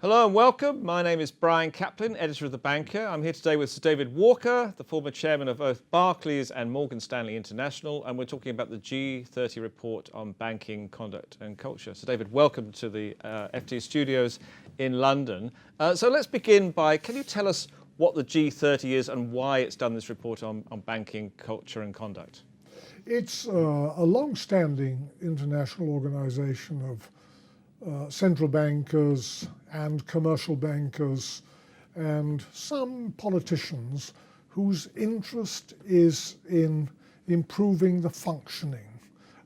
Hello and welcome. My name is Brian Caplen, editor of The Banker. I'm here today with Sir David Walker, the former chairman of both Barclays and Morgan Stanley International, and we're talking about the G30 report on banking conduct and culture. So David, welcome to the FT studios in London. So let's begin by, can you tell us what the G30 is and why it's done this report on banking culture and conduct? It's a long-standing international organization of central bankers and commercial bankers and some politicians whose interest is in improving the functioning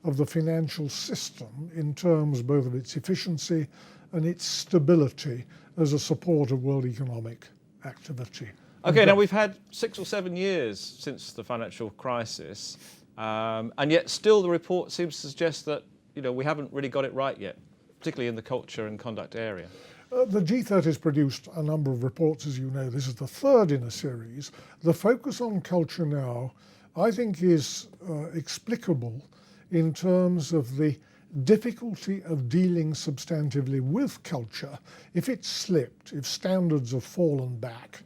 of the financial system in terms both of its efficiency and its stability as a support of world economic activity. Okay, now we've had 6 or 7 years since the financial crisis, and yet still the report seems to suggest that we haven't really got it right yet, particularly in the culture and conduct area. The G30 has produced a number of reports, as you know. This is the third in a series. The focus on culture now, I think, is explicable in terms of the difficulty of dealing substantively with culture. If it's slipped, if standards have fallen back,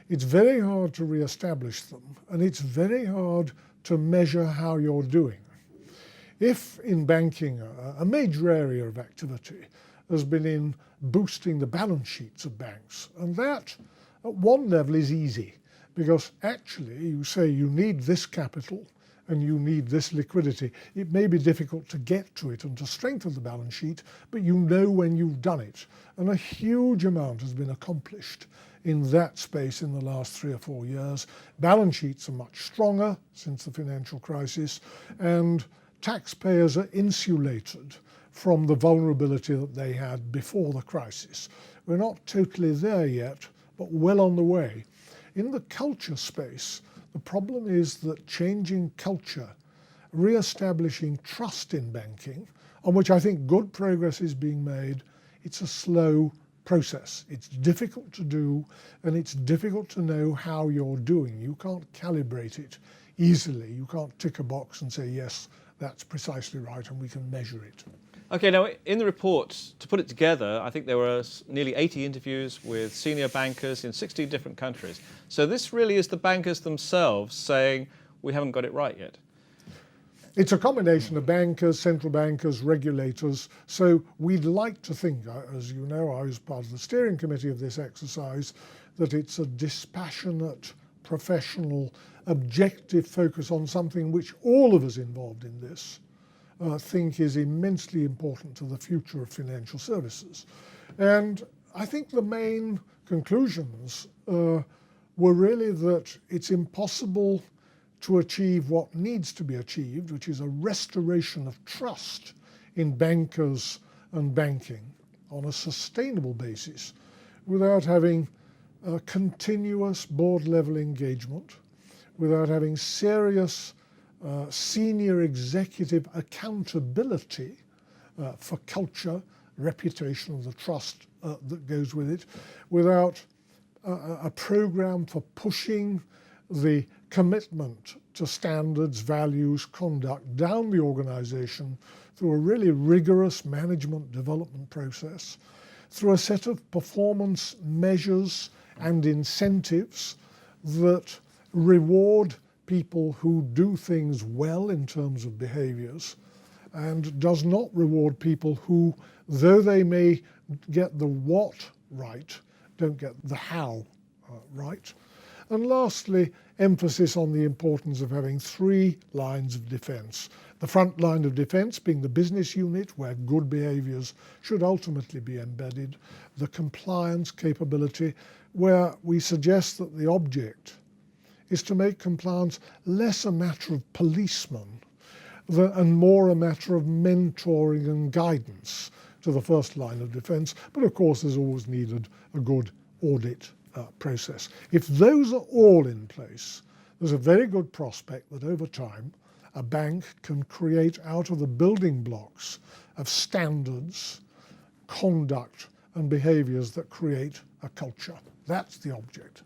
it's very hard to re-establish them, and it's very hard to measure how you're doing. If in banking a major area of activity has been in boosting the balance sheets of banks, and that at one level is easy, because actually you say you need this capital and you need this liquidity. It may be difficult to get to it and to strengthen the balance sheet, but you know when you've done it. And a huge amount has been accomplished in that space in the last 3 or 4 years. Balance sheets are much stronger since the financial crisis, and taxpayers are insulated from the vulnerability that they had before the crisis. We're not totally there yet, but well on the way. In the culture space, the problem is that changing culture, re-establishing trust in banking, on which I think good progress is being made, it's a slow process. It's difficult to do, and it's difficult to know how you're doing. You can't calibrate it easily. You can't tick a box and say, yes, that's precisely right, and we can measure it. Okay, now in the report, to put it together, I think there were nearly 80 interviews with senior bankers in 16 different countries. So this really is the bankers themselves saying, we haven't got it right yet. It's a combination of bankers, central bankers, regulators. So we'd like to think, as you know, I was part of the steering committee of this exercise, that it's a dispassionate, professional, objective focus on something which all of us involved in this think is immensely important to the future of financial services. And I think the main conclusions were really that it's impossible to achieve what needs to be achieved, which is a restoration of trust in bankers and banking on a sustainable basis, without having continuous board-level engagement, without having serious senior executive accountability for culture, reputation of the trust that goes with it, without a program for pushing the commitment to standards, values, conduct down the organization through a really rigorous management development process, through a set of performance measures and incentives that reward people who do things well in terms of behaviors, and does not reward people who, though they may get the what right, don't get the how right. And lastly, emphasis on the importance of having 3 lines of defense. The front line of defense being the business unit, where good behaviors should ultimately be embedded. The compliance capability, where we suggest that the object is to make compliance less a matter of policemen and more a matter of mentoring and guidance to the first line of defense. But of course, there's always needed a good audit process. If those are all in place, there's a very good prospect that over time, a bank can create out of the building blocks of standards, conduct, and behaviors that create a culture. That's the object.